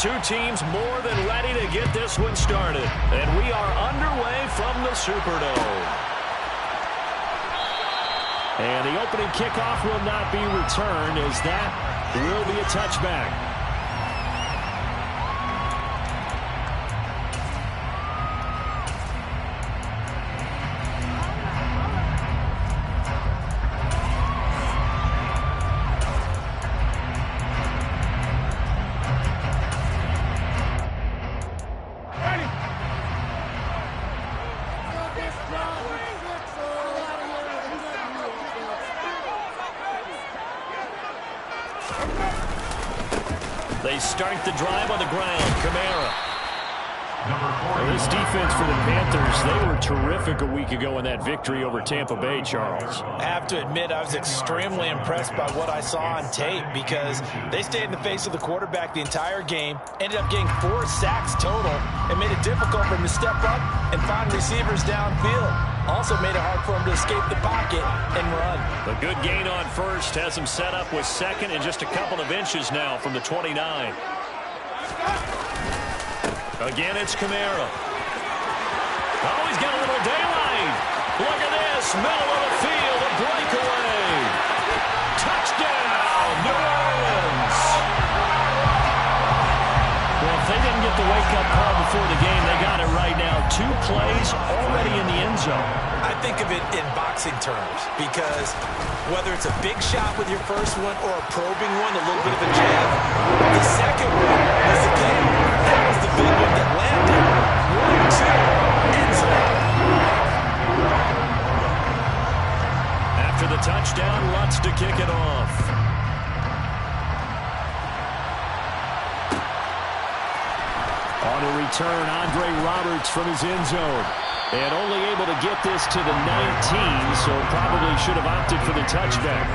two teams more than ready to get this one started. And we are underway from the Superdome. And the opening kickoff will not be returned, as that will be a touchback. They start the drive on the ground. Kamara. This defense for the Panthers, they were terrific a week ago in that victory over Tampa Bay, Charles. I have to admit, I was extremely impressed by what I saw on tape because they stayed in the face of the quarterback the entire game, ended up getting 4 sacks total, and made it difficult for him to step up and find receivers downfield. Also made it hard for him to escape the pocket and run. A good gain on first has him set up with second and just a couple of inches now from the 29. Again, it's Kamara. Oh, he's got a little daylight. Look at this. Middle of the field, a breakaway. Touchdown, New Orleans. Well, if they didn't get the wake-up call before the game, they got it right now. 2 plays already in the end zone. I think of it in boxing terms because whether it's a big shot with your first one or a probing one, a little bit of a jab, the second one is the game. That was the big one that landed. 1-2, end zone. After the touchdown, Lutz to kick it off. On a return, Andre Roberts from his end zone. And only able to get this to the 19, so probably should have opted for the touchback.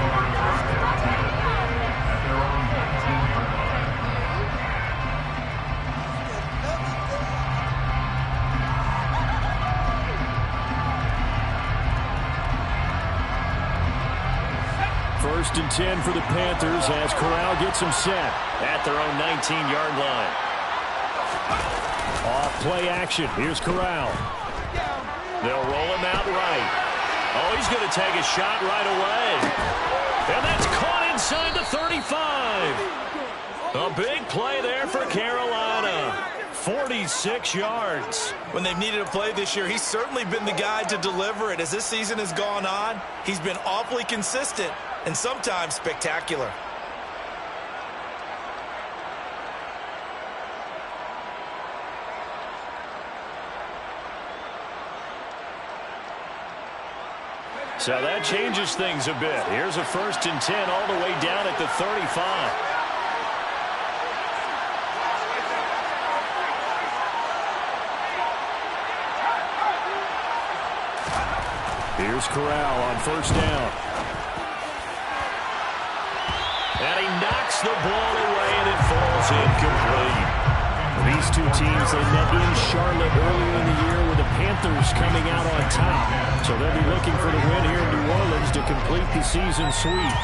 First and 10 for the Panthers as Corral gets them set at their own 19-yard line. Off play action. Here's Corral. They'll roll him out right. Oh, he's going to take a shot right away. And that's caught inside the 35. A big play there for Carolina. 46 yards. When they've needed a play this year, he's certainly been the guy to deliver it. As this season has gone on, he's been awfully consistent and sometimes spectacular. So that changes things a bit. Here's a first and 10 all the way down at the 35. Here's Corral on first down. And he knocks the ball away and it falls incomplete. These two teams, they met in Charlotte earlier in the year with the Panthers coming out on top. So they'll be looking for the win here in New Orleans to complete the season sweep.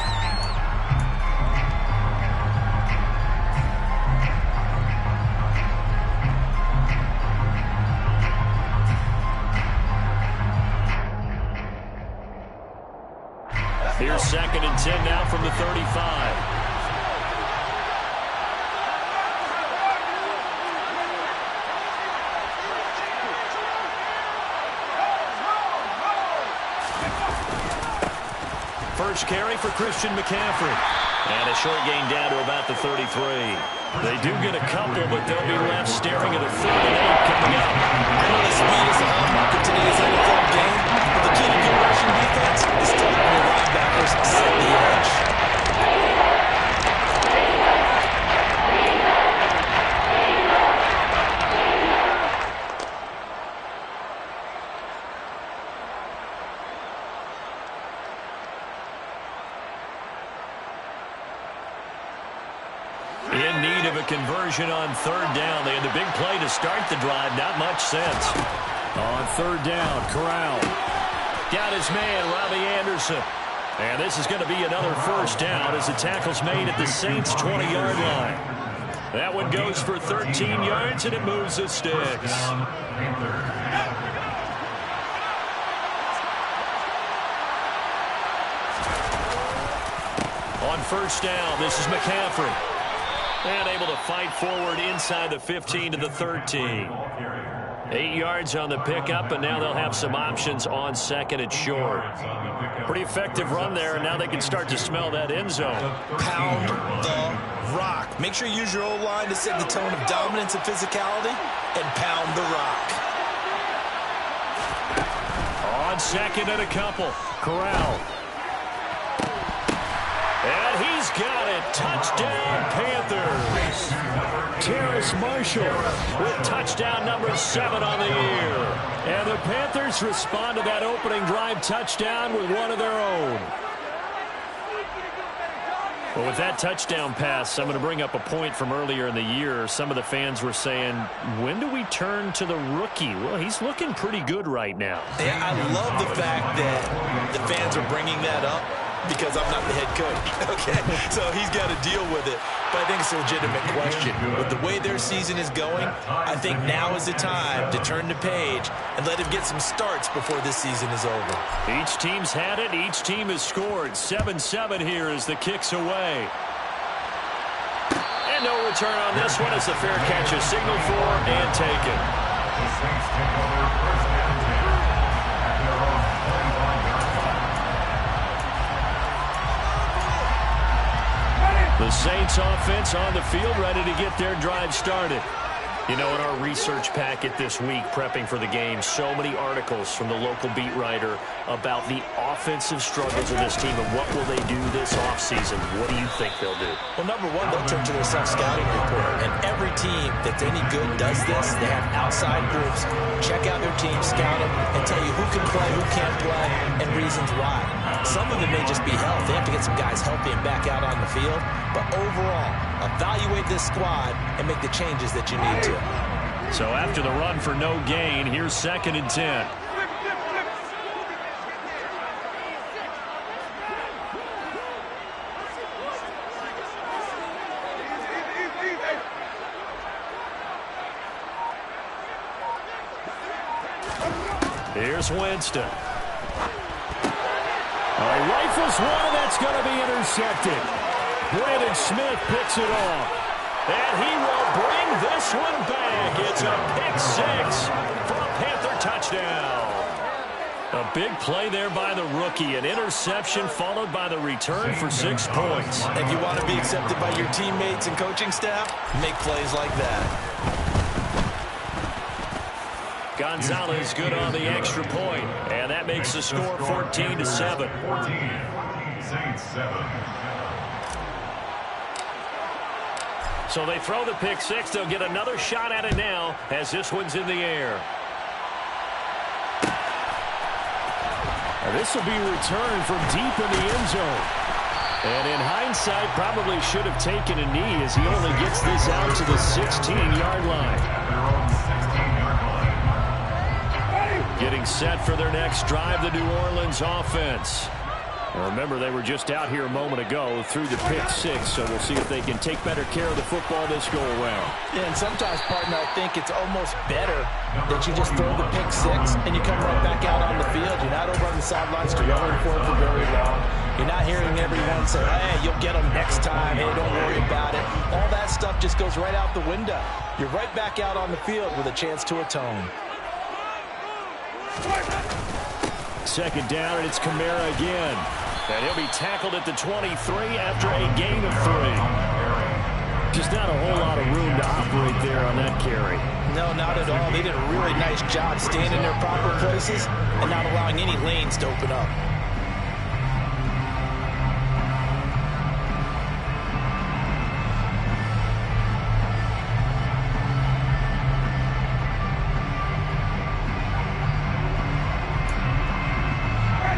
Here's second and 10 now from the 35. First carry for Christian McCaffrey. And a short gain down to about the 33. They do get a couple, but they'll be left staring at a 3rd and 8 coming up. I know the speed is the hallmark of today's NFL game, but the key to good rushing defense is still having your linebackers set the edge. In need of a conversion on 3rd down. They had the big play to start the drive. Not much sense. On 3rd down, Corral. Got his man, Robbie Anderson. And this is going to be another first down as the tackle's made at the Saints' 20-yard line. That one goes for 13 yards, and it moves the sticks. On first down, this is McCaffrey. And able to fight forward inside the 15 to the 13. 8 yards on the pickup, and now they'll have some options on second and short. Pretty effective run there, and now they can start to smell that end zone. Pound the rock. Make sure you use your O-line to set the tone of dominance and physicality, and pound the rock. On second and a couple, Corral. And he's got it. Touchdown, Panthers. Terrace Marshall with touchdown number 7 on the year. And the Panthers respond to that opening drive touchdown with one of their own. Well, with that touchdown pass, I'm going to bring up a point from earlier in the year. Some of the fans were saying, when do we turn to the rookie? Well, he's looking pretty good right now. Yeah, I love the fact that the fans are bringing that up, because I'm not the head coach, okay? So he's got to deal with it. But I think it's a legitimate question. With the way their season is going, I think now is the time to turn the page and let him get some starts before this season is over. Each team's had it. Each team has scored. 7-7 here as the kick's away. And no return on this one as the fair catch is signaled for and taken. The Saints offense on the field, ready to get their drive started. You know, in our research packet this week, prepping for the game, so many articles from the local beat writer about the offensive struggles of this team and what will they do this offseason. What do you think they'll do? Well, number one, they'll turn to their self-scouting report. And every team that's any good does this. They have outside groups. Check out their team, scout them, and tell you who can play, who can't play, and reasons why. Some of it may just be health. They have to get some guys healthy and back out on the field. But overall, evaluate this squad and make the changes that you need to. So after the run for no gain, here's 2nd and 10. Here's Winston. Rifles one, and that's going to be intercepted. Brandon Smith picks it off. And he will bring this one back. It's a pick-6 for a Panther touchdown. A big play there by the rookie. An interception followed by the return for 6 points. If you want to be accepted by your teammates and coaching staff, make plays like that. Gonzalez good on the extra point, and that makes the score 14-7. 14, Saints 7. So they throw the pick-6. They'll get another shot at it now as this one's in the air. This will be returned from deep in the end zone. And in hindsight, probably should have taken a knee as he only gets this out to the 16-yard line. Getting set for their next drive, the New Orleans offense. Well, remember, they were just out here a moment ago through the pick-6, so we'll see if they can take better care of the football this go-around. Yeah, and sometimes, partner, I think it's almost better that you just throw the pick-6 and you come right back out on the field. You're not over on the sidelines dwelling for it for very long. You're not hearing everyone say, hey, you'll get them next time. Hey, don't worry about it. All that stuff just goes right out the window. You're right back out on the field with a chance to atone. 2nd down, and it's Kamara again. And he'll be tackled at the 23 after a gain of 3. Just not a whole lot of room to operate there on that carry. No, not at all. They did a really nice job staying in their proper places and not allowing any lanes to open up.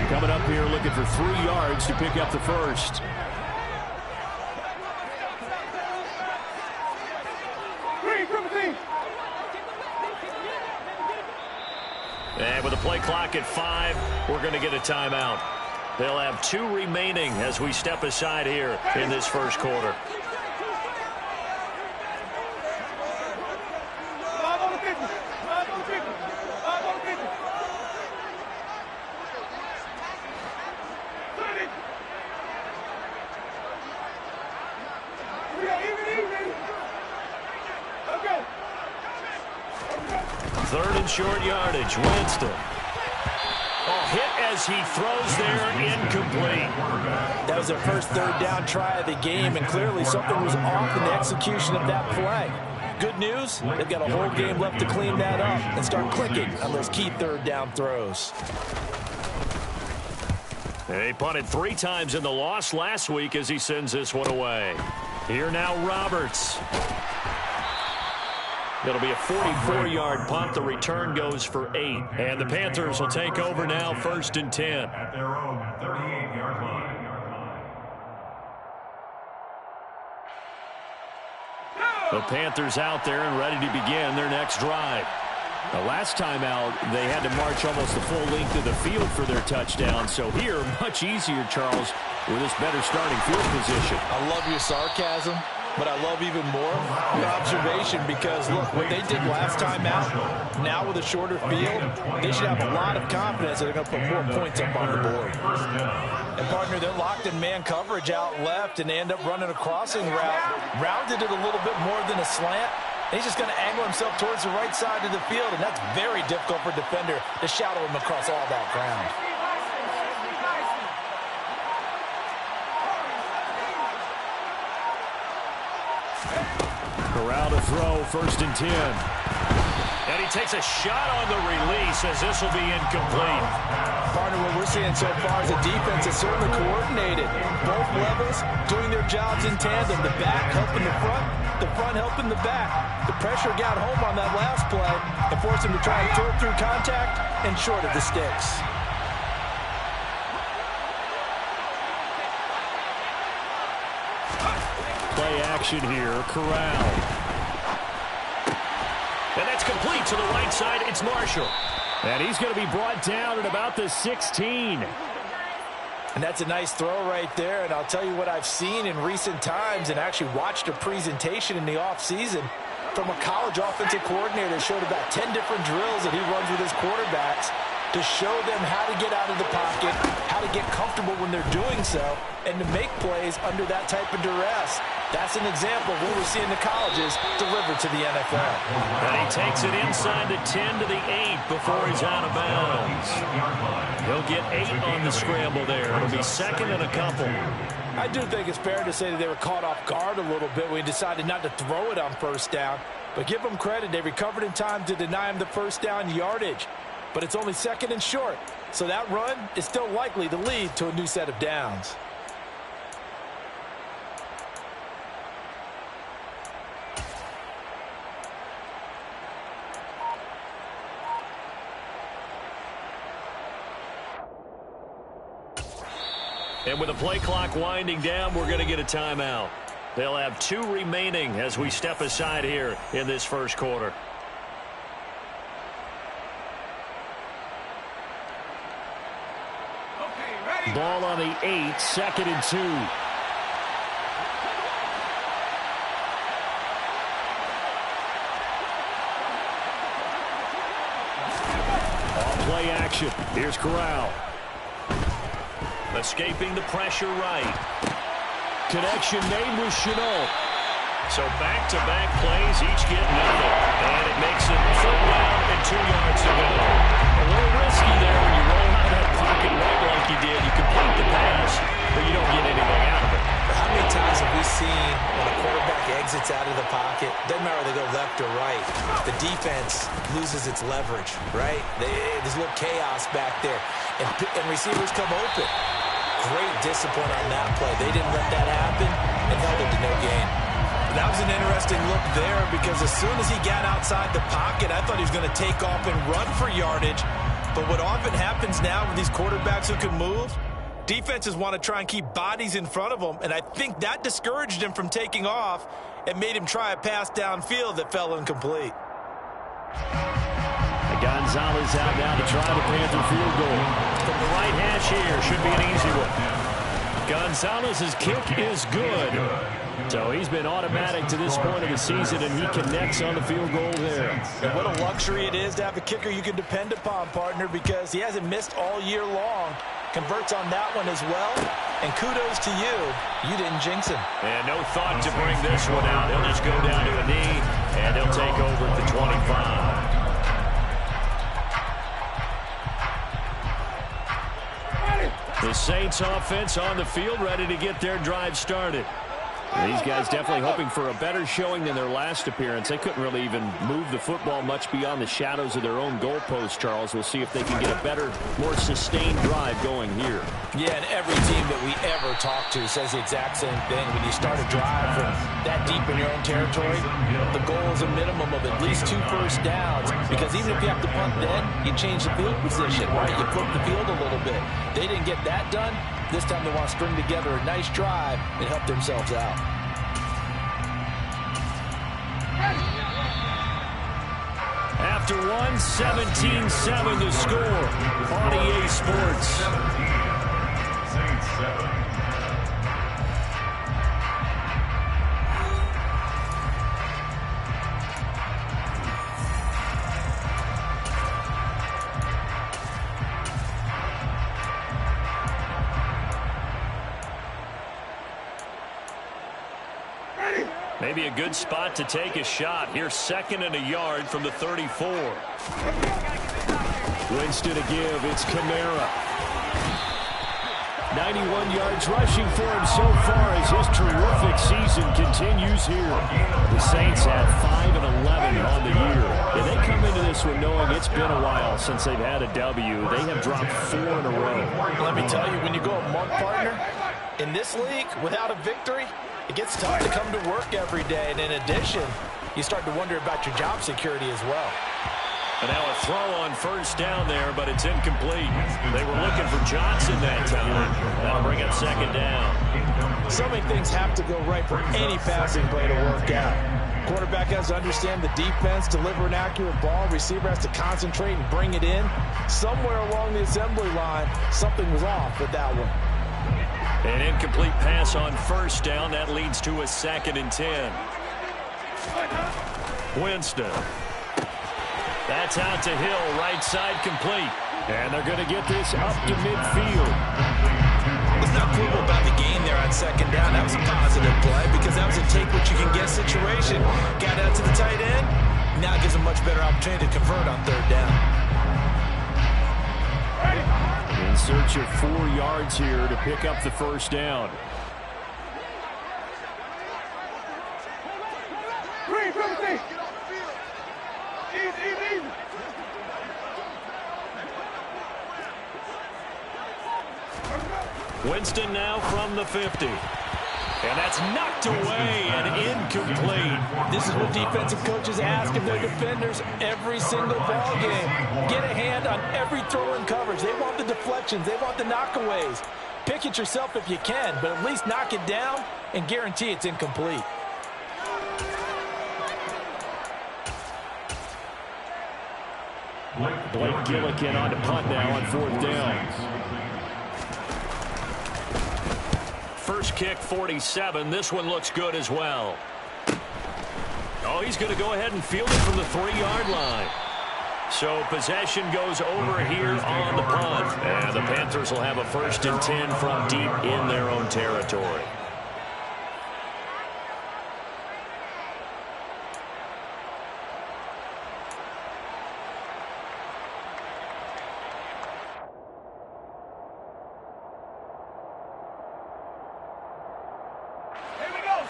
Coming up here looking for 3 yards to pick up the first. And with the play clock at 5, we're going to get a timeout. They'll have 2 remaining as we step aside here in this first quarter. Third and short yardage. Winston. Oh, hit as he throws there, incomplete. That was their first third down try of the game, and clearly something was off in the execution of that play. Good news, they've got a whole game left to clean that up and start clicking on those key third down throws. They punted 3 times in the loss last week as he sends this one away. Here now, Roberts. It'll be a 44-yard punt. The return goes for 8. And the Panthers will take over now, 1st and 10. At their own 38-yard line. The Panthers out there and ready to begin their next drive. The last time out, they had to march almost the full length of the field for their touchdown. So here, much easier, Charles, with this better starting field position. I love your sarcasm, but I love even more your observation because, look, what they did last time out, now with a shorter field, they should have a lot of confidence that they're going to put more points up on the board. And, partner, they're locked in man coverage out left, and they end up running a crossing route, rounded it a little bit more than a slant. And he's just going to angle himself towards the right side of the field, and that's very difficult for a defender to shadow him across all that ground. Corral to throw, 1st and 10. And he takes a shot on the release as this will be incomplete. Partner, what we're seeing so far is the defense is certainly coordinated. Both levels doing their jobs in tandem. The back helping the front helping the back. The pressure got home on that last play and forced him to try and throw through contact and short of the sticks. Play action here, Corral. And that's complete to the right side. It's Marshall. And he's going to be brought down at about the 16. And that's a nice throw right there. And I'll tell you what I've seen in recent times and actually watched a presentation in the offseason from a college offensive coordinator that showed about 10 different drills that he runs with his quarterbacks to show them how to get out of the pocket, how to get comfortable when they're doing so, and to make plays under that type of duress. That's an example of what we're seeing the colleges deliver to the NFL. And he takes it inside the 10 to the 8 before he's out of bounds. He'll get 8 on the scramble there. It'll be 2nd and a couple. I do think it's fair to say that they were caught off guard a little bit when he decided not to throw it on 1st down. But give them credit. They recovered in time to deny him the 1st down yardage. But it's only 2nd and short. So that run is still likely to lead to a new set of downs. And with the play clock winding down, we're going to get a timeout. They'll have 2 remaining as we step aside here in this 1st quarter. Ball on the 8, 2nd and 2. All play action. Here's Corral. Escaping the pressure right. Connection made with Chenault. So back-to-back plays, each get nothing. And it makes it 3rd down and 2 yards to go. A little risky there when you roll out of that pocket right like you did. You complete the pass, but you don't get anything out of it. How many times have we seen when a quarterback exits out of the pocket, doesn't matter whether they go left or right, the defense loses its leverage, right? There's a little chaos back there, and receivers come open. Great discipline on that play. They didn't let that happen and held it to no gain. That was an interesting look there because as soon as he got outside the pocket, I thought he was going to take off and run for yardage. But what often happens now with these quarterbacks who can move, defenses want to try and keep bodies in front of them, and I think that discouraged him from taking off and made him try a pass downfield that fell incomplete. Gonzalez out now to try the Panther field goal. From the right hash here, should be an easy one. Gonzalez's kick is good. So he's been automatic to this point of the season, and he connects on the field goal there. And what a luxury it is to have a kicker you can depend upon, partner, because he hasn't missed all year long. Converts on that one as well. And kudos to you. You didn't jinx him. And no thought to bring this one out. He'll just go down to a knee, and they'll take over at the 25. The Saints offense on the field, ready to get their drive started. These guys definitely hoping for a better showing than their last appearance. They couldn't really even move the football much beyond the shadows of their own goalpost, Charles. We'll see if they can get a better, more sustained drive going here. Yeah, and every team that we ever talk to says the exact same thing. When you start a drive from that deep in your own territory, the goal is a minimum of at least 2 first downs, because even if you have to punt then, you change the field position, right? You flip the field a little bit. They didn't get that done. This time they want to string together a nice drive and help themselves out. After one, 17-7 the score on EA Sports. Saints 7. Maybe a good spot to take a shot. Here's 2nd and a yard from the 34. Winston to give. It's Kamara. 91 yards rushing for him so far as his terrific season continues here. The Saints have 5 and 11 on the year. And they come into this one knowing it's been a while since they've had a W. They have dropped 4 in a row. Let me tell you, when you go a month, partner, in this league without a victory, it gets tough to come to work every day. And in addition, you start to wonder about your job security as well. And now a throw on first down there, but it's incomplete. They were looking for Johnson that time. That'll bring up 2nd down. So many things have to go right for any passing play to work out. Quarterback has to understand the defense, deliver an accurate ball. Receiver has to concentrate and bring it in. Somewhere along the assembly line, something was off with that one. An incomplete pass on first down. That leads to a 2nd and 10. Winston. That's out to Hill, right side complete. And they're going to get this up to midfield. It's not cool about the game there on 2nd down. That was a positive play because that was a take-what-you-can-get situation. Got out to the tight end. Now it gives them much better opportunity to convert on 3rd down. In search of 4 yards here to pick up the first down. Winston now from the 50. And that's knocked away and incomplete. This is what defensive coaches ask of their defenders every single ball game. Get a hand on every throw in coverage. They want the deflections. They want the knockaways. Pick it yourself if you can, but at least knock it down and guarantee it's incomplete. Blake Gillikin on to punt now on 4th down. First kick, 47. This one looks good as well. Oh, he's going to go ahead and field it from the 3-yard line. So possession goes over here on the punt. And the Panthers will have a 1st and 10 from deep in their own territory.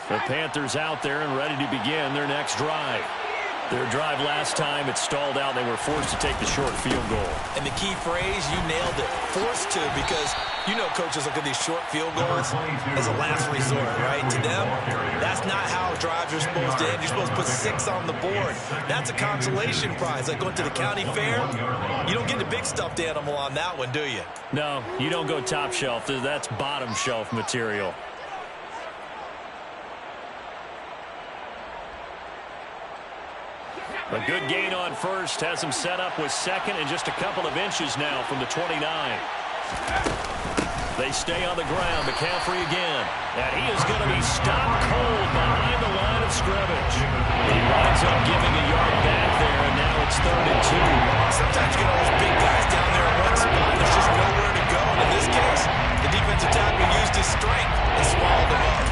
The Panthers out there and ready to begin their next drive. Their drive last time, it stalled out. They were forced to take the short field goal. And the key phrase, you nailed it, forced to, because you know coaches look at these short field goals as a last resort, right? To them, that's not how drives are supposed to end. You're supposed to put 6 on the board. That's a consolation prize, like going to the county fair. You don't get the big stuffed animal on that one, do you? No, you don't go top shelf. That's bottom shelf material. A good gain on first has him set up with 2nd and just a couple of inches now from the 29. They stay on the ground. McCaffrey again. And he is going to be stopped cold behind the line of scrimmage. He winds up giving a yard back there, and now it's 3rd and 2. Sometimes you get all those big guys down there in one spot. There's just nowhere to go. And in this case, the defensive tackle used his strength and swallowed him up.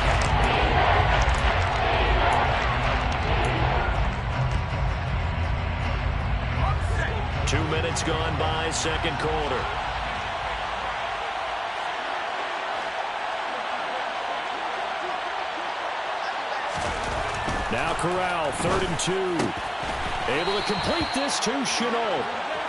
2 minutes gone by, 2nd quarter. Now Corral, 3rd and 2. Able to complete this to Chenault.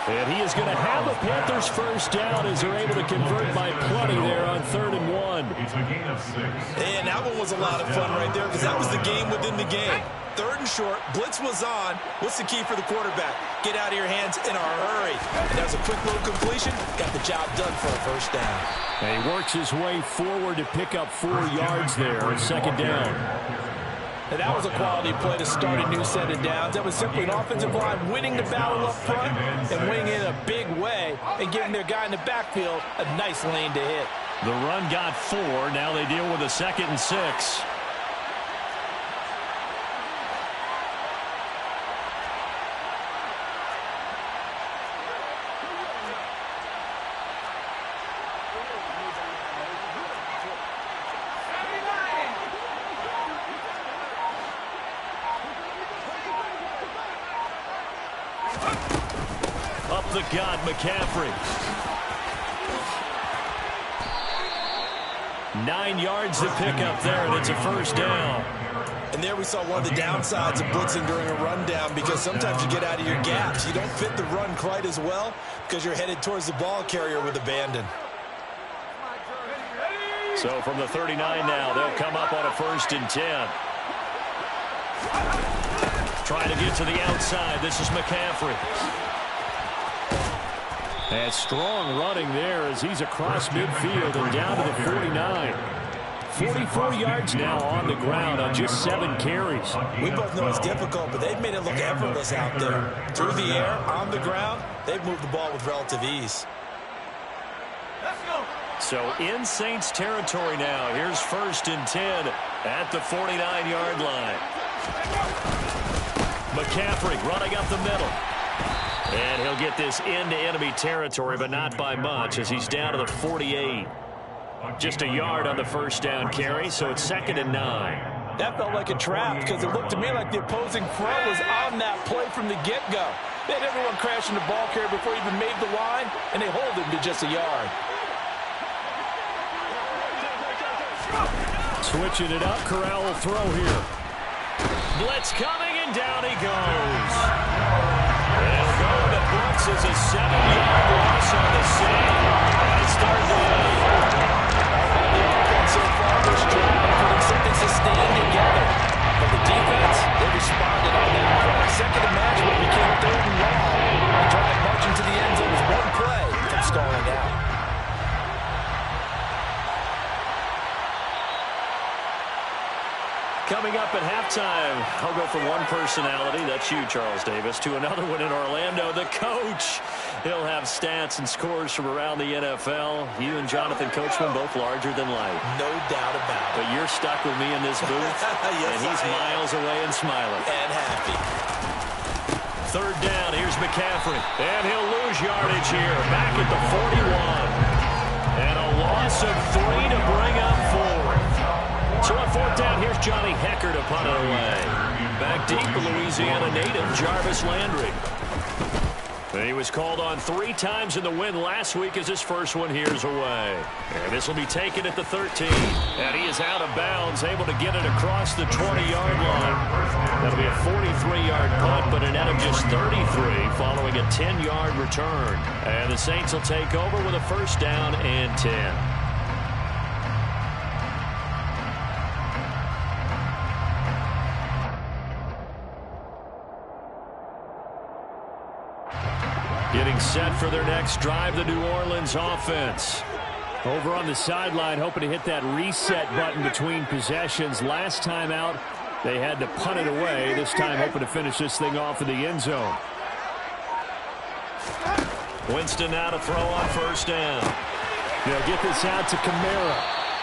And he is going to have a Panthers first down as they're able to convert by plenty there on 3rd and 1. It's a gain of 6. And that one was a lot of fun right there because that was the game within the game. 3rd and short, blitz was on. What's the key for the quarterback? Get out of your hands in a hurry. And that was a quick little completion. Got the job done for a first down. And he works his way forward to pick up 4 yards there on 2nd down. And that was a quality play to start a new set of downs. That was simply an offensive line winning the battle up front and winning in a big way and giving their guy in the backfield a nice lane to hit. The run got 4. Now they deal with a 2nd and 6. Up the gut, McCaffrey. 9 yards to pick up there, and it's a first down. And there we saw one of the downsides of blitzing during a rundown because sometimes you get out of your gaps. You don't fit the run quite as well because you're headed towards the ball carrier with abandon. So from the 39 now, they'll come up on a 1st and 10. Trying to get to the outside. This is McCaffrey. And strong running there as he's across midfield and down to the 49. 44 yards now on the ground on just 7 carries. We both know it's difficult, but they've made it look effortless out there. Through the air, on the ground, they've moved the ball with relative ease. So in Saints territory now. Here's 1st and 10 at the 49-yard line. McCaffrey running up the middle. And he'll get this into enemy territory, but not by much as he's down to the 48. Just a yard on the first down carry, so it's 2nd and 9. That felt like a trap because it looked to me like the opposing front was on that play from the get-go. They had everyone crashing the ball carrier before he even made the line, and they hold him to just a yard. Switching it up, Corral will throw here. Blitz coming, and down he goes. And going to blitz is a 7-yard loss on the save. And it's 3rd down. The offense so far this drive, putting something sustained together. But the defense, they responded on that play. Second to match when it became 3rd and long. The drive marching to the end zone was one play from stalling out. Coming up at halftime, I'll go from one personality, that's you, Charles Davis, to another one in Orlando, the coach. He'll have stats and scores from around the NFL. You and Jonathan Coachman both larger than life. No doubt about it. But you're stuck with me in this booth, yes, and he's miles away and smiling. And happy. 3rd down, here's McCaffrey. And he'll lose yardage here, back at the 41. And a loss of 3 to bring up 4. So on 4th down, here's Johnny Hecker to punt it away. Back deep, the Louisiana native, Jarvis Landry. He was called on 3 times in the win last week as his first one here's away. And this will be taken at the 13. And he is out of bounds, able to get it across the 20-yard line. That'll be a 43-yard punt, but a net of just 33 following a 10-yard return. And the Saints will take over with a 1st down and 10. Getting set for their next drive, the New Orleans offense. Over on the sideline, hoping to hit that reset button between possessions. Last time out, they had to punt it away. This time, hoping to finish this thing off in the end zone. Winston now to throw on 1st down. They'll get this out to Kamara.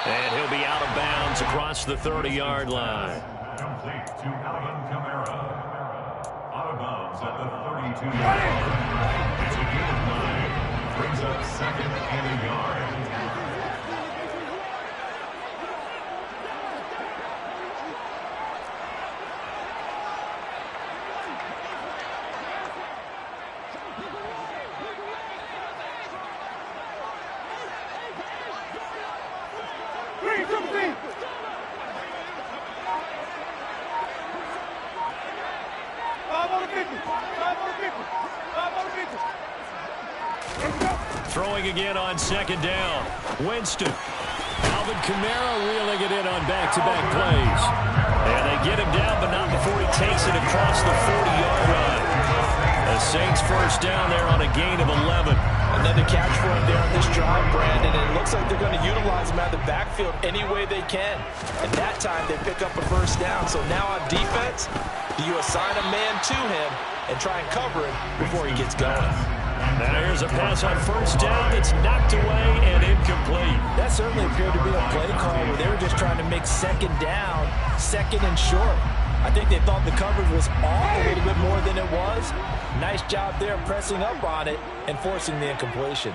And he'll be out of bounds across the 30-yard line. Complete to Alvin Kamara. Out of bounds at the 32-yard line. It's a gain of 9. Brings up 2nd and a yard. throwing again on second down. Winston. Alvin Kamara reeling it in on back-to-back plays. And they get him down, but not before he takes it across the 40-yard line. The Saints first down there on a gain of 11. Another catch for him there on this drive, Brandon. And it looks like they're going to utilize him out of the backfield any way they can. And that time they pick up a first down. So now on defense, do you assign a man to him and try and cover him before he gets going? Now here's a pass on first down that's knocked away and incomplete. That certainly appeared to be a play call where they were just trying to make second down, second and short. I think they thought the coverage was off a little bit more than it was. Nice job there pressing up on it and forcing the incompletion.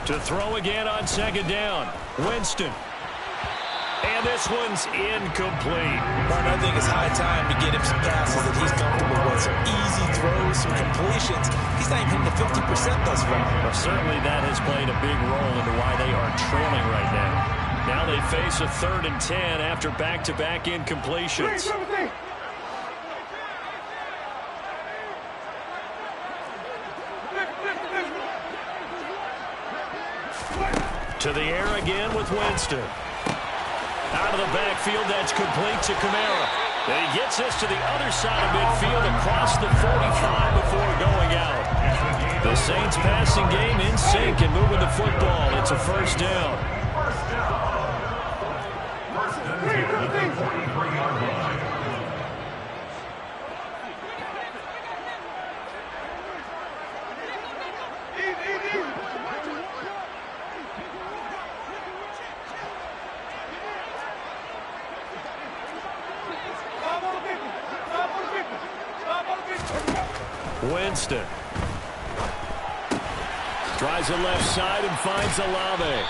To throw again on second down. Winston. And this one's incomplete. Martin, I think it's high time to get him some passes that he's comfortable with. Some easy throws, some completions. He's not even hitting the 50% thus far. Well, certainly that has played a big role into why they are trailing right now. Now they face a 3rd and 10 after back-to-back incompletions. To the air again with Winston. Out of the backfield, that's complete to Kamara. And he gets this to the other side of midfield across the 45 before going out. The Saints passing game in sync and moving the football. It's a first down. Winston tries the left side and finds Olave.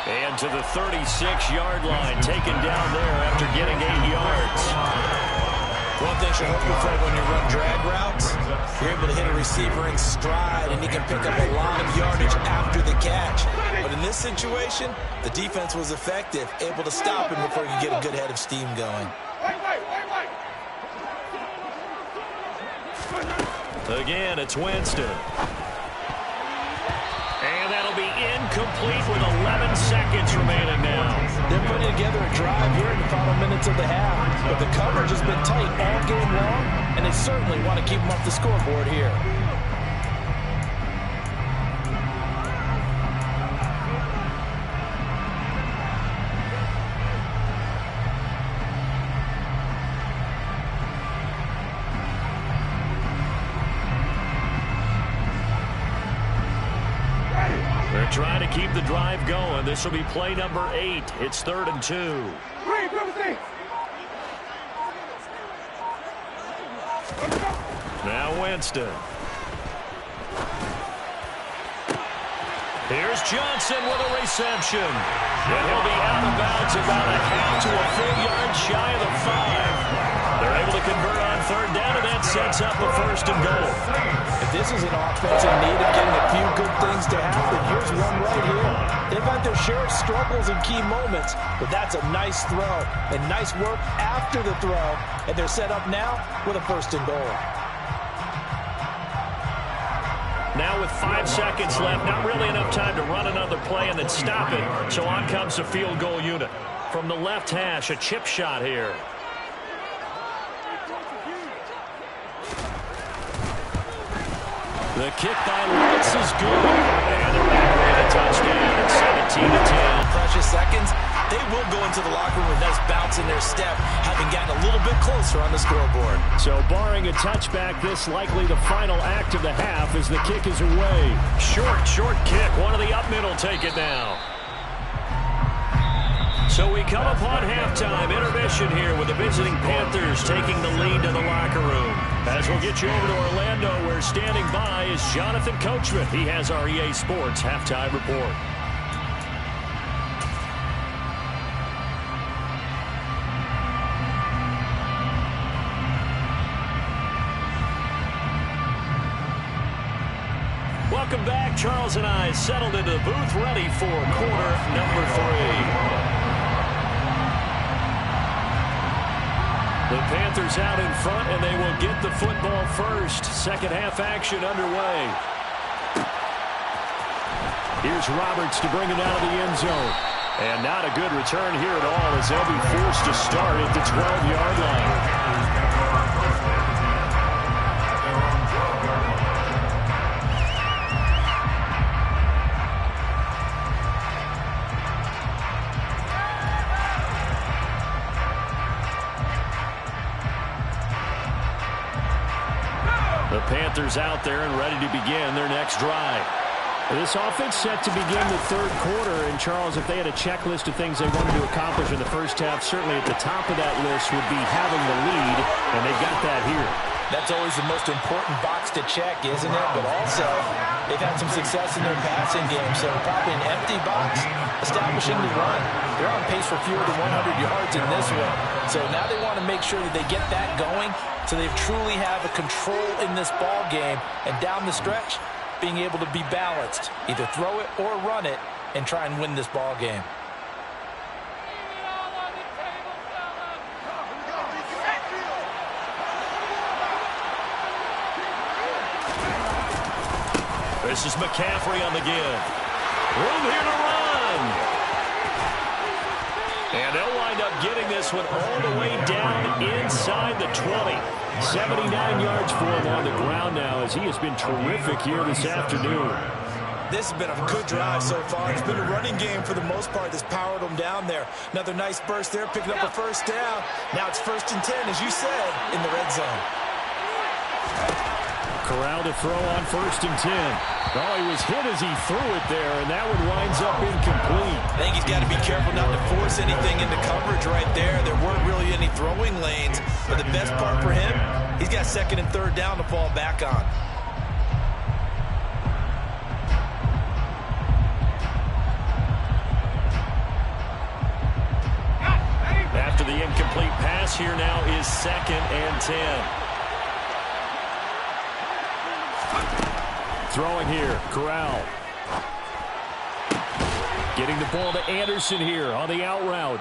And to the 36-yard line, taken down there after getting 8 yards. One thing should help you, Fred, when you run drag routes, you're able to hit a receiver in stride, and he can pick up a lot of yardage after the catch. But in this situation, the defense was effective, able to stop him before he could get a good head of steam going. Again, it's Winston. And that'll be incomplete with 11 seconds remaining now. They're putting together a drive here in the final minutes of the half. But the coverage has been tight all game long, and they certainly want to keep them off the scoreboard here. Trying to keep the drive going. This will be play number 8. It's 3rd and 2. Now Winston. Here's Johnson with a reception. And he'll be out of bounds about a half to a full yard shy of the 5. They're able to convert on 3rd down, and that sets up a 1st and goal. If this is an offense in need of getting a few good things to happen, here's one right here. They've had their share of struggles in key moments, but that's a nice throw and nice work after the throw, and they're set up now with a 1st and goal. Now with 5 seconds left, not really enough time to run another play and then stop it, so on comes the field goal unit. From the left hash, a chip shot here. The kick by Lutz is good. And they're back with a touchdown. It's 17-10. Precious seconds. They will go into the locker room with a nice bounce in their step, having gotten a little bit closer on the scoreboard. So barring a touchback, this likely the final act of the half as the kick is away. Short kick. One of the up middle take it now. So we come upon halftime intermission here with the visiting Panthers taking the lead to the locker room. As we'll get you over to Orlando, where standing by is Jonathan Coachman. He has our EA Sports halftime report. Welcome back. Charles and I settled into the booth, ready for quarter number 3. The Panthers out in front, and they will get the football first. Second half action underway. Here's Roberts to bring it out of the end zone. And not a good return here at all, as they'll be forced to start at the 12-yard line. The Panthers out there and ready to begin their next drive. This offense set to begin the third quarter. And, Charles, if they had a checklist of things they wanted to accomplish in the first half, certainly at the top of that list would be having the lead, and they got that here. That's always the most important box to check, isn't it? But also, they've had some success in their passing game, so probably an empty box, establishing the run. They're on pace for fewer than 100 yards in this one. So now they want to make sure that they get that going so they truly have a control in this ball game, and down the stretch, being able to be balanced, either throw it or run it, and try and win this ball game. This is McCaffrey on the give. Room here to run. And they'll wind up getting this one all the way down inside the 20. 79 yards for him on the ground now, as he has been terrific here this afternoon. This has been a good drive so far. It's been a running game for the most part that's powered them down there. Another nice burst there, picking up a first down. Now it's 1st and 10, as you said, in the red zone. Corral to throw on 1st and 10. Oh, he was hit as he threw it there, and that one winds up incomplete. I think he's got to be careful not to force anything into coverage right there. There weren't really any throwing lanes, but the best part for him, he's got 2nd and 3rd down to fall back on. After the incomplete pass, here now is 2nd and 10. Throwing here, Corral. Getting the ball to Anderson here on the out route.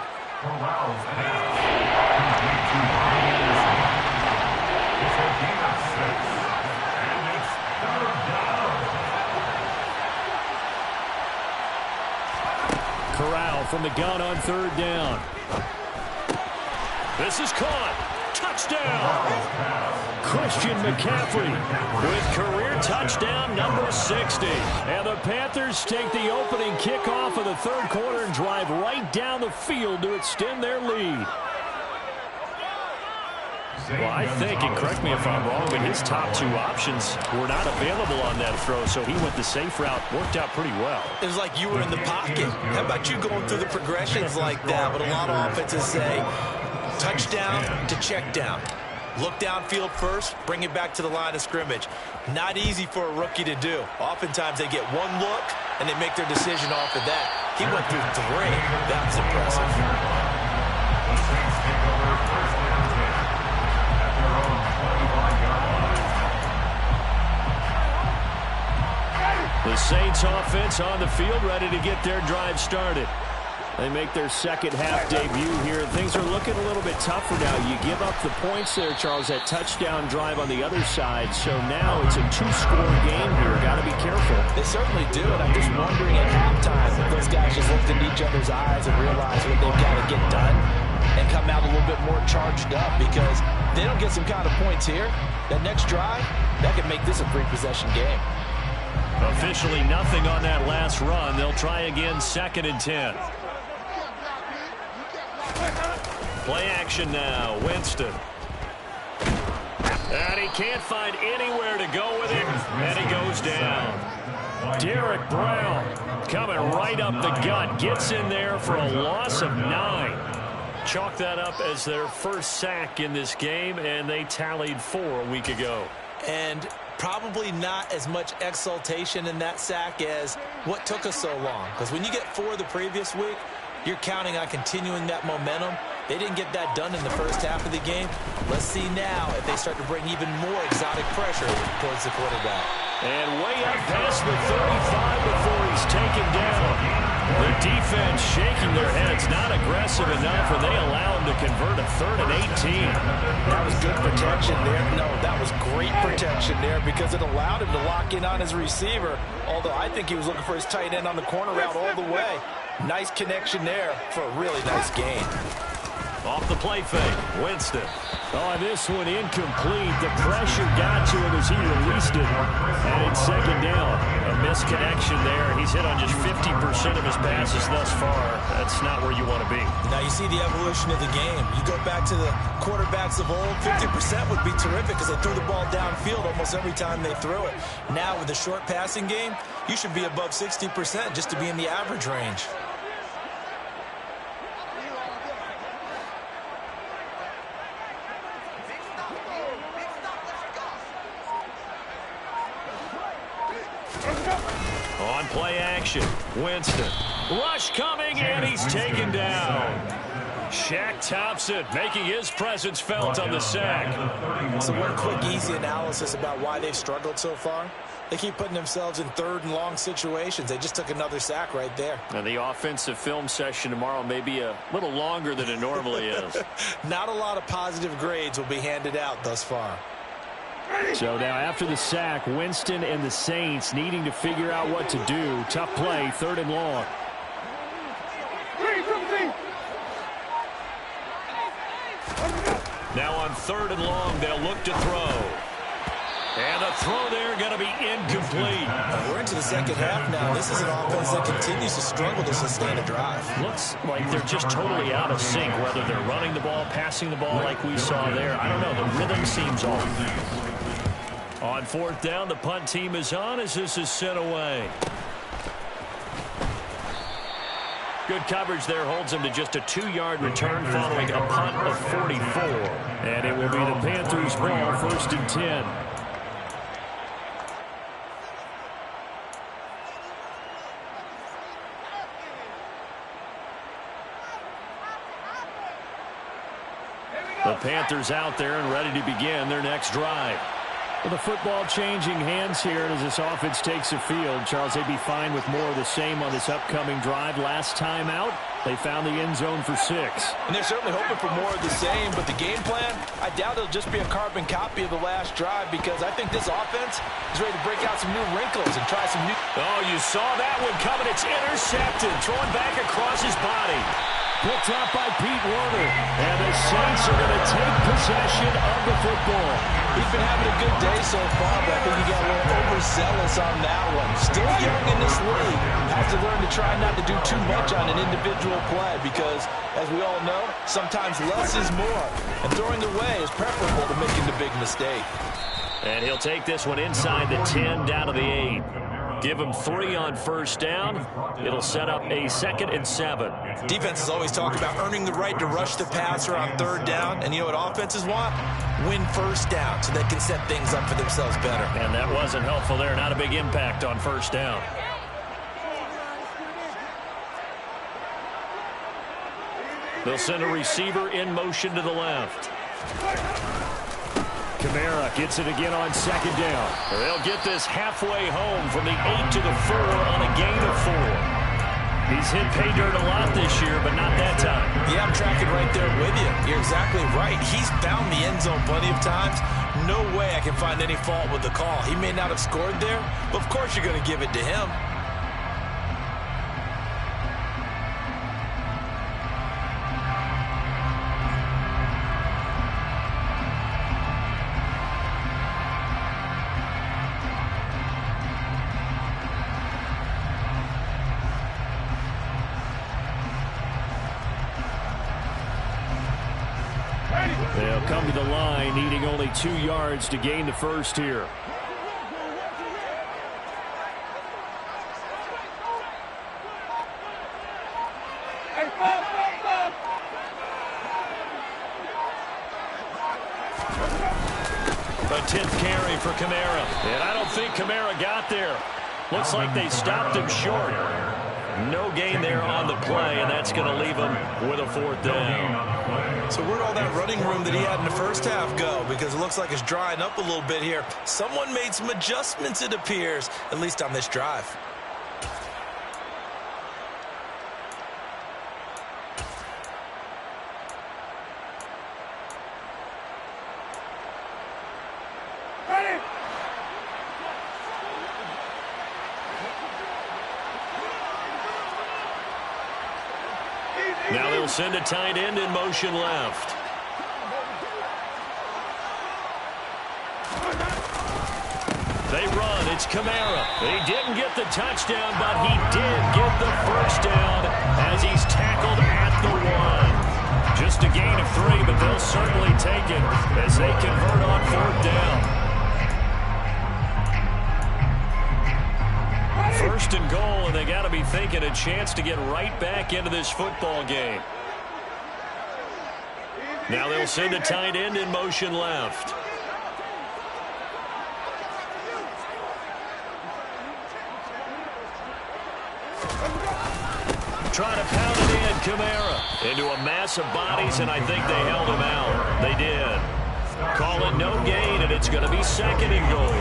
Corral from the gun on 3rd down. This is caught. Touchdown. Christian McCaffrey with career touchdown number 60. And the Panthers take the opening kickoff of the third quarter and drive right down the field to extend their lead. Well, I think, and correct me if I'm wrong, but his top 2 options were not available on that throw, so he went the safe route. Worked out pretty well. It was like you were in the pocket. How about you going through the progressions like that? But a lot of offenses say touchdown to check down. Look downfield first, bring it back to the line of scrimmage. Not easy for a rookie to do. Oftentimes they get one look and they make their decision off of that. He went through 3. That's impressive. The Saints offense on the field, ready to get their drive started. They make their second half debut here. Things are looking a little bit tougher now. You give up the points there, Charles, that touchdown drive on the other side. So now it's a 2-score game here. Got to be careful. They certainly do, and I'm just wondering at halftime if those guys just looked into each other's eyes and realized what they've got to get done and come out a little bit more charged up, because if they don't get some kind of points here, that next drive, that could make this a 3-possession game. Officially nothing on that last run. They'll try again, 2nd and 10. Play action now, Winston. And he can't find anywhere to go with it, and he goes down. Derek Brown coming right up the gut, gets in there for a loss of 9. Chalk that up as their first sack in this game, and they tallied 4 a week ago. And probably not as much exultation in that sack as what took us so long. Because when you get 4 the previous week, you're counting on continuing that momentum. They didn't get that done in the first half of the game. Let's see now if they start to bring even more exotic pressure towards the quarterback. And way up past the 35 before he's taken down. The defense shaking their heads, not aggressive enough, and they allow him to convert a 3rd and 18. That was good protection there. No, that was great protection there because it allowed him to lock in on his receiver, although I think he was looking for his tight end on the corner route all the way. Nice connection there for a really nice gain. Off the play fake, Winston. Oh, this one incomplete. The pressure got to him as he released it. And it's 2nd down. A misconnection there. He's hit on just 50% of his passes thus far. That's not where you want to be. Now you see the evolution of the game. You go back to the quarterbacks of old, 50% would be terrific because they threw the ball downfield almost every time they threw it. Now with the short passing game, you should be above 60% just to be in the average range. On play action, Winston. Rush coming, and he's taken down. Shaq Thompson making his presence felt on the sack. So one quick, easy analysis about why they've struggled so far. They keep putting themselves in 3rd and long situations. They just took another sack right there. And the offensive film session tomorrow may be a little longer than it normally is. Not a lot of positive grades will be handed out thus far. So now after the sack, Winston and the Saints needing to figure out what to do. Tough play, 3rd and long. Now on 3rd and long, they'll look to throw. And the throw there going to be incomplete. We're into the 2nd half now. This is an offense that continues to struggle to sustain a drive. Looks like they're just totally out of sync, whether they're running the ball, passing the ball like we saw there. I don't know. The rhythm seems off. On 4th down, the punt team is on as this is sent away. Good coverage there holds him to just a 2-yard return following a punt of 44. And it will be the Panthers' ball, 1st and 10. The Panthers out there and ready to begin their next drive. Well, the football changing hands here as this offense takes the field. Charles, they'd be fine with more of the same on this upcoming drive. Last time out, they found the end zone for 6. And they're certainly hoping for more of the same, but the game plan, I doubt it'll just be a carbon copy of the last drive because I think this offense is ready to break out some new wrinkles and try some new... Oh, you saw that one coming. It's intercepted. Throwing back across his body. Picked up by Pete Werner. And the Saints are going to take possession of the football. He's been having a good day so far, but I think he got a little overzealous on that one. Still young in this league. Has to learn to try not to do too much on an individual play because, as we all know, sometimes less is more. And throwing away is preferable to making the big mistake. And he'll take this one inside the 10, down to the 8. Give him 3 on 1st down. It'll set up a 2nd and 7. Defense has always talked about earning the right to rush the passer on 3rd down. And you know what offenses want? Win 1st down so they can set things up for themselves better. And that wasn't helpful there. Not a big impact on 1st down. They'll send a receiver in motion to the left. Kamara gets it again on 2nd down. They'll get this halfway home from the 8 to the 4 on a gain of 4. He's hit pay dirt a lot this year, but not that time. Yeah, I'm tracking right there with you. You're exactly right. He's found the end zone plenty of times. No way I can find any fault with the call. He may not have scored there, but of course you're going to give it to him. They'll come to the line, needing only 2 yards to gain the 1st here. A 10th carry for Kamara. And I don't think Kamara got there. Looks like they stopped him short. No gain there on the play, and that's going to leave him with a 4th down. So where'd all that running room that he had in the first half go? Because it looks like it's drying up a little bit here. Someone made some adjustments, it appears, at least on this drive. Now they'll send a tight end in motion left. They run. It's Kamara. He didn't get the touchdown, but he did get the first down as he's tackled at the 1. Just a gain of 3, but they'll certainly take it as they convert on 4th down. 1st and goal, and they got to be thinking a chance to get right back into this football game. Now they'll send a tight end in motion left. Trying to pound it in, Kamara. Into a mass of bodies, and I think they held him out. They did. Call it no gain, and it's going to be 2nd and goal.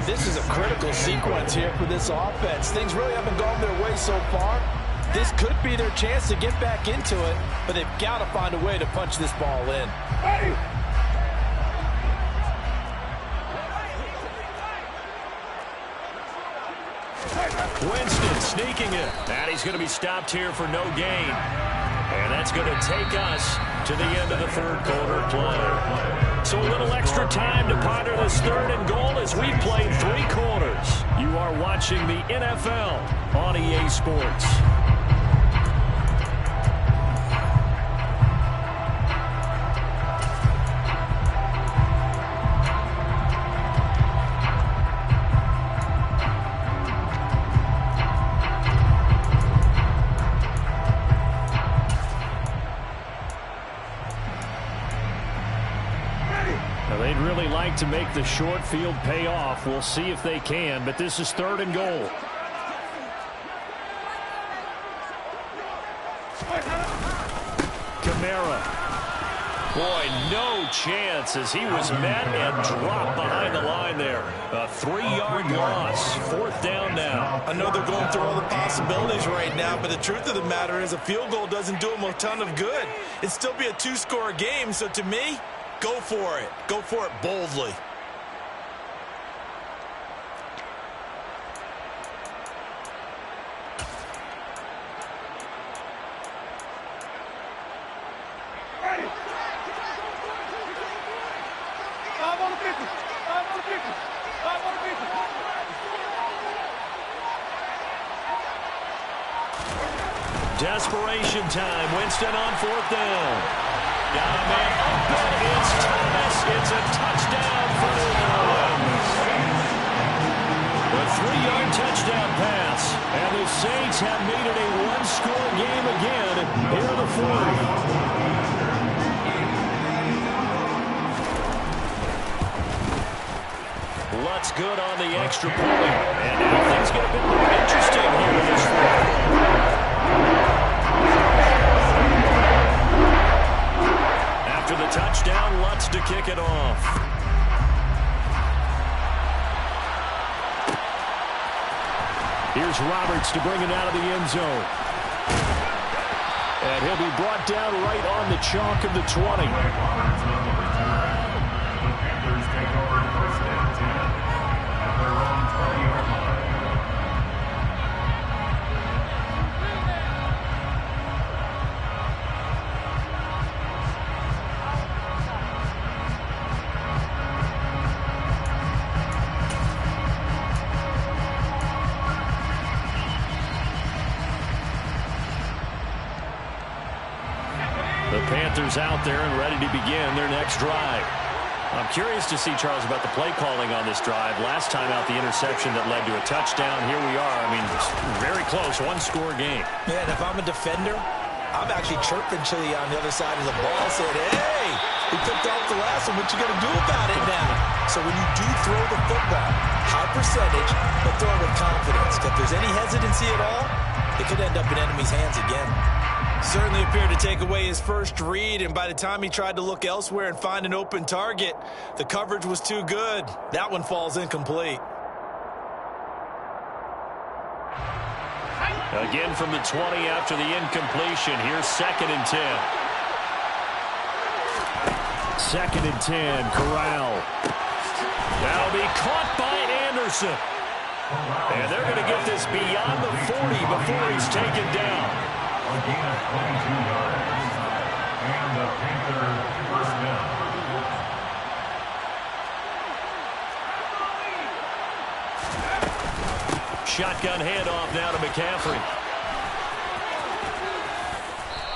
This is a critical sequence here for this offense. Things really haven't gone their way so far. This could be their chance to get back into it, but they've got to find a way to punch this ball in. Winston sneaking it. And he's going to be stopped here for no gain. And that's going to take us to the end of the 3rd quarter play. So a little extra time to ponder this 3rd and goal as we've played 3 quarters. You are watching the NFL on EA Sports. They'd really like to make the short field pay off. We'll see if they can, but this is 3rd and goal. Kamara. Boy, no chance as he was met and dropped behind the line there. A 3-yard loss. 4th down now. I know they're going through all the possibilities right now, but the truth of the matter is a field goal doesn't do them a ton of good. It'd still be a 2-score game, so to me, go for it. Go for it boldly. Desperation time. Winston on 4th down. Got a man open. It's Thomas. It's a touchdown for New Orleans. A 3-yard touchdown pass. And the Saints have made it a 1-score game again here in the 4th. Lutz good on the extra point. And now things get a bit more interesting here in this 4th. After the touchdown, Lutz to kick it off. Here's Roberts to bring it out of the end zone. And he'll be brought down right on the chalk of the 20. The Panthers out there and ready to begin their next drive. I'm curious to see, Charles, about the play calling on this drive. Last time out, the interception that led to a touchdown. Here we are. I mean, very close, 1-score game. Man, if I'm a defender, I'm actually chirping to you on the other side of the ball, saying, hey, we picked off the last one. What you going to do about it now? So when you do throw the football, high percentage, but throw it with confidence. If there's any hesitancy at all, it could end up in enemy's hands again. Certainly appeared to take away his first read, and by the time he tried to look elsewhere and find an open target, the coverage was too good. That one falls incomplete. Again from the 20 after the incompletion. Here's 2nd and 10. 2nd and 10, Corral. That'll be caught by Anderson. And they're going to get this beyond the 40 before he's taken down. A gain of 22 yards. And the Panther first down. Shotgun handoff now to McCaffrey.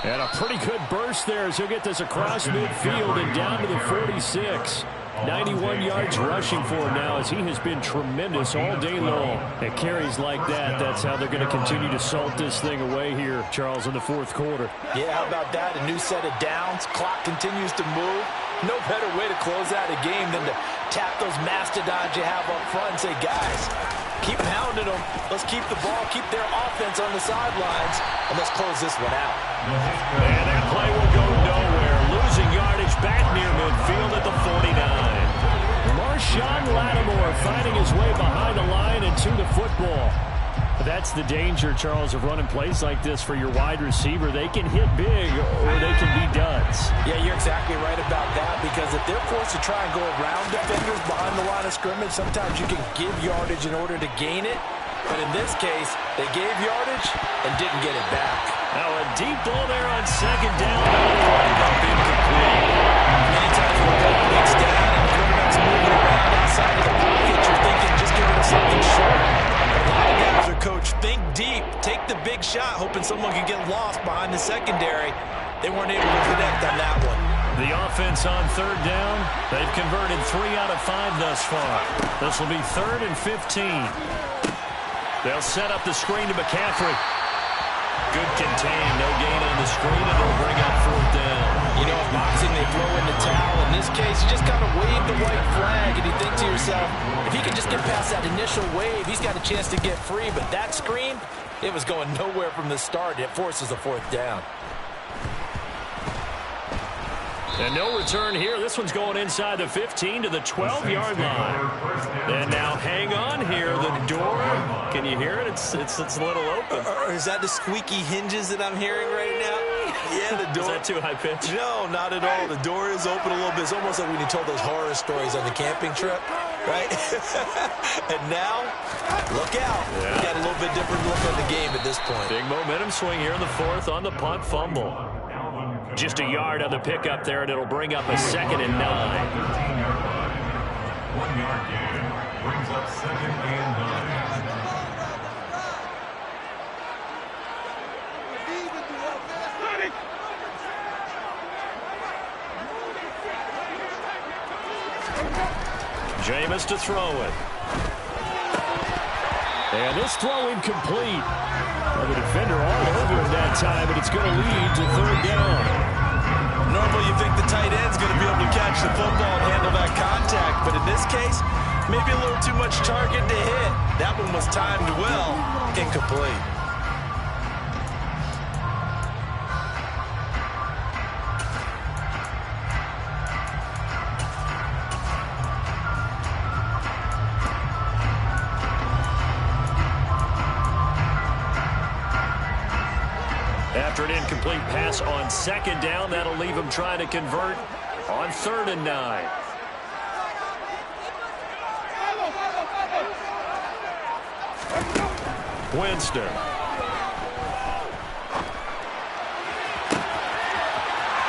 And a pretty good burst there as he'll get this across midfield and down to the 46. 91 yards rushing for him now as he has been tremendous all day long. At carries like that, that's how they're going to continue to salt this thing away here, Charles, in the 4th quarter. Yeah, how about that? A new set of downs. Clock continues to move. No better way to close out a game than to tap those mastodons you have up front and say, guys, keep pounding them. Let's keep the ball, keep their offense on the sidelines, and let's close this one out. And that play will go nowhere. Losing yardage back near midfield at the 49. Marshawn Lattimore finding his way behind the line and to the football. That's the danger, Charles, of running plays like this for your wide receiver. They can hit big or they can be duds. Yeah, you're exactly right about that, because if they're forced to try and go around defenders behind the line of scrimmage, sometimes you can give yardage in order to gain it. But in this case, they gave yardage and didn't get it back. Now a deep ball there on 2nd down. Wind up incomplete. Many times when the ball gets down and the quarterback's moving around outside of the pocket, you're thinking just give it something short. A lot of guys are coached, think deep, take the big shot, hoping someone can get lost behind the secondary. They weren't able to connect on that one. The offense on 3rd down. They've converted 3 out of 5 thus far. This will be 3rd and 15. They'll set up the screen to McCaffrey. Good contain, no gain on the screen, and they'll bring up 4th down. You know, in boxing, they throw in the towel. In this case, you just kind of wave the white flag, and you think to yourself, if he can just get past that initial wave, he's got a chance to get free. But that screen, it was going nowhere from the start. It forces a 4th down. And no return here. This one's going inside the 15 to the 12-yard line. And now hang on here. The door, can you hear it? It's a little open. Is that the squeaky hinges that I'm hearing right now? Yeah, the door. Is that too high pitch? No, not at all. The door is open a little bit. It's almost like when you told those horror stories on the camping trip, right? And now, look out. Yeah. We got a little bit different look on the game at this point. Big momentum swing here in the 4th on the punt fumble. Just a yard on the pickup there, and it'll bring up a 2nd and 9. 1-yard gain brings up 2nd and 9. Jameis to throw it. And this throw incomplete. Well, the defender all over him that time, but it's going to lead to 3rd down. Normally you think the tight end's going to be able to catch the football and handle that contact, but in this case, maybe a little too much target to hit. That one was timed well, incomplete. After an incomplete pass on 2nd down, that'll leave him trying to convert on 3rd and 9. Winston.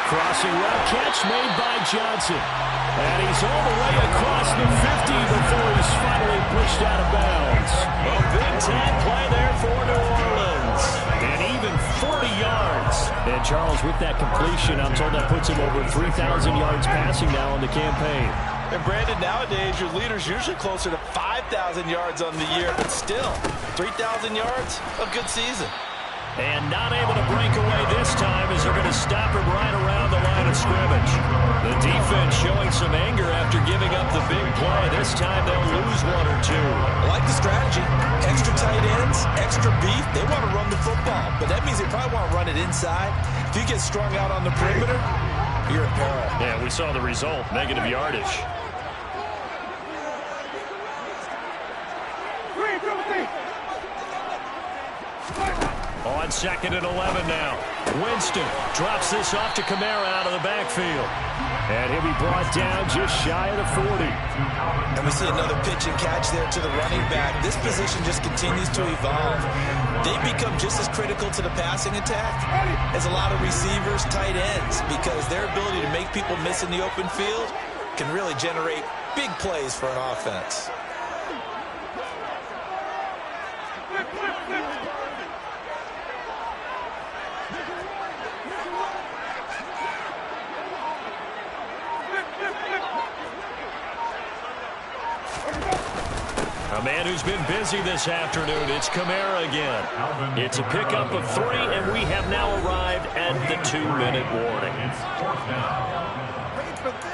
Crossing route catch made by Johnson. And he's all the way across the 50 before he's finally pushed out of bounds. A big tag play there for New Orleans. And even 40 yards. And Charles, with that completion, I'm told that puts him over 3,000 yards passing now in the campaign. And Brandon, nowadays your leader's usually closer to 5,000 yards on the year, but still, 3,000 yards, a good season. And not able to break away this time as they're going to stop him right around the line of scrimmage. The defense showing some anger after giving up the big play. This time they'll lose one or two. I like the strategy. Extra tight ends, extra beef. They want to run the football, but that means they probably want to run it inside. If you get strung out on the perimeter, you're in peril. Yeah, we saw the result. Negative yardage. On 2nd and 11 now. Winston drops this off to Kamara out of the backfield. And he'll be brought down just shy of the 40. And we see another pitch and catch there to the running back. This position just continues to evolve. They become just as critical to the passing attack as a lot of receivers, tight ends, because their ability to make people miss in the open field can really generate big plays for an offense. A man who's been busy this afternoon. It's Kamara again. It's a pickup of 3, and we have now arrived at the 2-minute warning. Wait for this.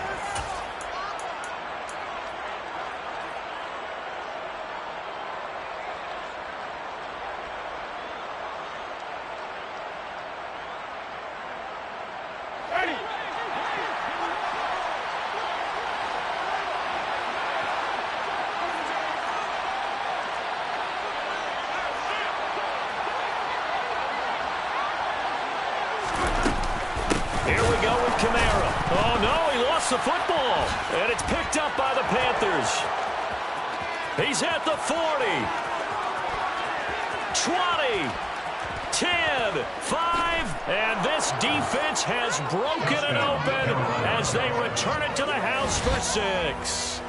Here we go with Kamara. Oh, no, he lost the football. And it's picked up by the Panthers. He's at the 40. 20. 10. 5. And this defense has broken it open as they return it to the house for 6.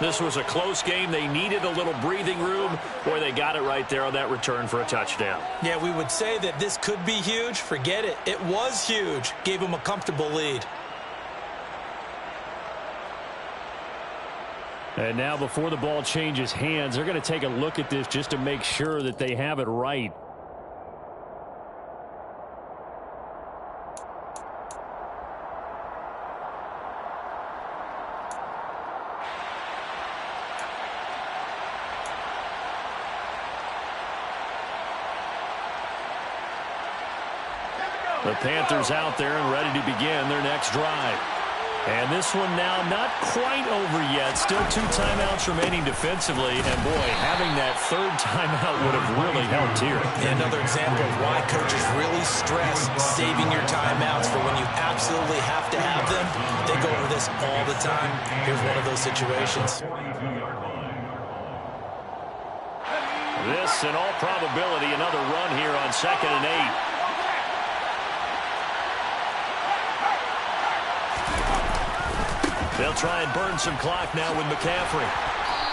This was a close game. They needed a little breathing room. Boy, they got it right there on that return for a touchdown. Yeah, we would say that this could be huge. Forget it. It was huge. Gave them a comfortable lead. And now before the ball changes hands, they're going to take a look at this just to make sure that they have it right. The Panthers out there and ready to begin their next drive. And this one now not quite over yet. Still 2 timeouts remaining defensively. And, boy, having that 3rd timeout would have really helped here. And another example of why coaches really stress saving your timeouts for when you absolutely have to have them. They go over this all the time. Here's one of those situations. This, in all probability, another run here on 2nd and 8. They'll try and burn some clock now with McCaffrey.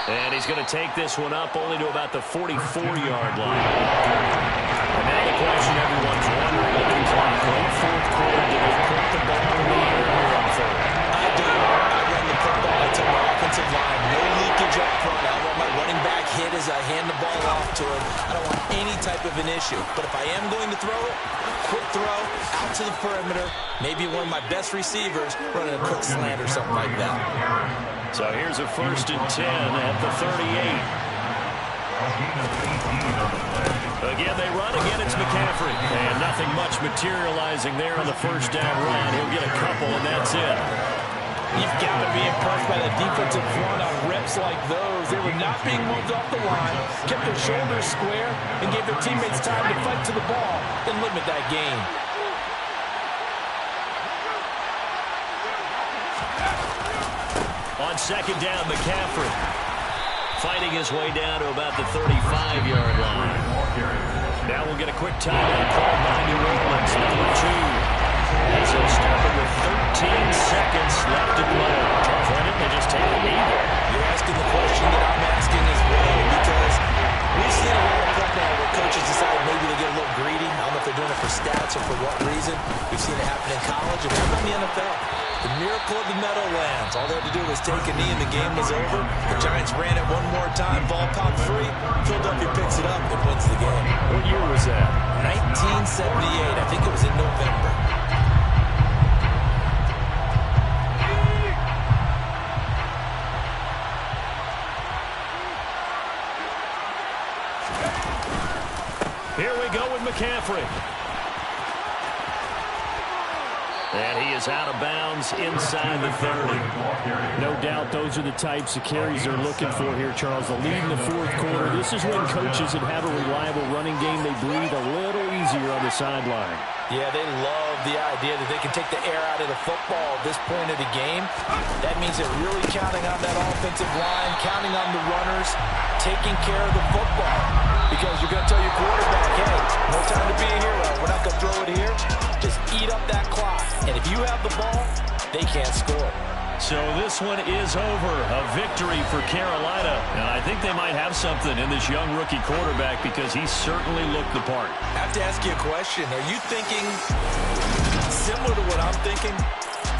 And he's going to take this one up only to about the 44-yard line. And now the question everyone's wondering, looking clock, late 4th quarter, do they put the ball in the air here on 3rd? I do. I run the football. I tell my offensive line, no leakage up front. I want my running back hit as I hand the ball off to him. I don't want any type of an issue. But if I am going to throw it, quick throw, out to the perimeter, maybe one of my best receivers running a quick slant or something like that. So here's a 1st and 10 at the 38. Again, they run. Again, it's McCaffrey. And nothing much materializing there on the 1st down run. He'll get a couple, and that's it. You've got to be impressed by the defensive front on reps like those. They were not being moved off the line, kept their shoulders square, and gave their teammates time to fight to the ball and limit that gain. On 2nd down, McCaffrey fighting his way down to about the 35-yard line. Now we'll get a quick timeout called by New England's number 2. As they'll start with 13 seconds left to play. They just take a knee there. You're asking the question that I'm asking as well, because we've seen a lot of football where coaches decide maybe they get a little greedy. I don't know if they're doing it for stats or for what reason. We've seen it happen in college and even in the NFL. The miracle of the Meadowlands. All they had to do was take a knee and the game was over. The Giants ran it one more time. Ball popped free. Philadelphia picks it up and wins the game. What year was that? 1978. I think it was in November. McCaffrey. And he is out of bounds inside the 30. No doubt those are the types of carries they're looking for here, Charles. The lead in the fourth quarter. This is when coaches that have a reliable running game, they breathe a little easier on the sideline. Yeah, they love the idea that they can take the air out of the football at this point of the game. That means they're really counting on that offensive line, counting on the runners, taking care of the football. Because you're going to tell your quarterback, hey, no time to be a hero. We're not going to throw it here. Just eat up that clock. And if you have the ball, they can't score. So this one is over. A victory for Carolina. And I think they might have something in this young rookie quarterback because he certainly looked the part. I have to ask you a question. Are you thinking similar to what I'm thinking?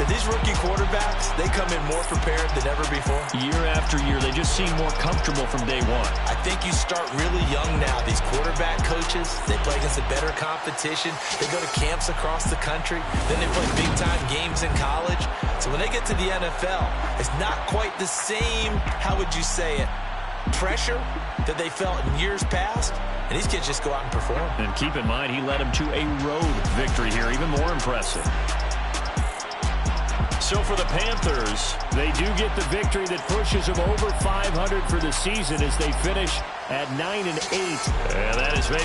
That these rookie quarterbacks, they come in more prepared than ever before? Year after year, they just seem more comfortable from day one. I think you start really young now. These quarterback coaches, they play against a better competition. They go to camps across the country. Then they play big-time games in college. So when they get to the NFL, it's not quite the same, how would you say it, pressure that they felt in years past. And these kids just go out and perform. And keep in mind, he led them to a road victory here, even more impressive. So for the Panthers, they do get the victory that pushes them over 500 for the season as they finish at 9-8. And that is maybe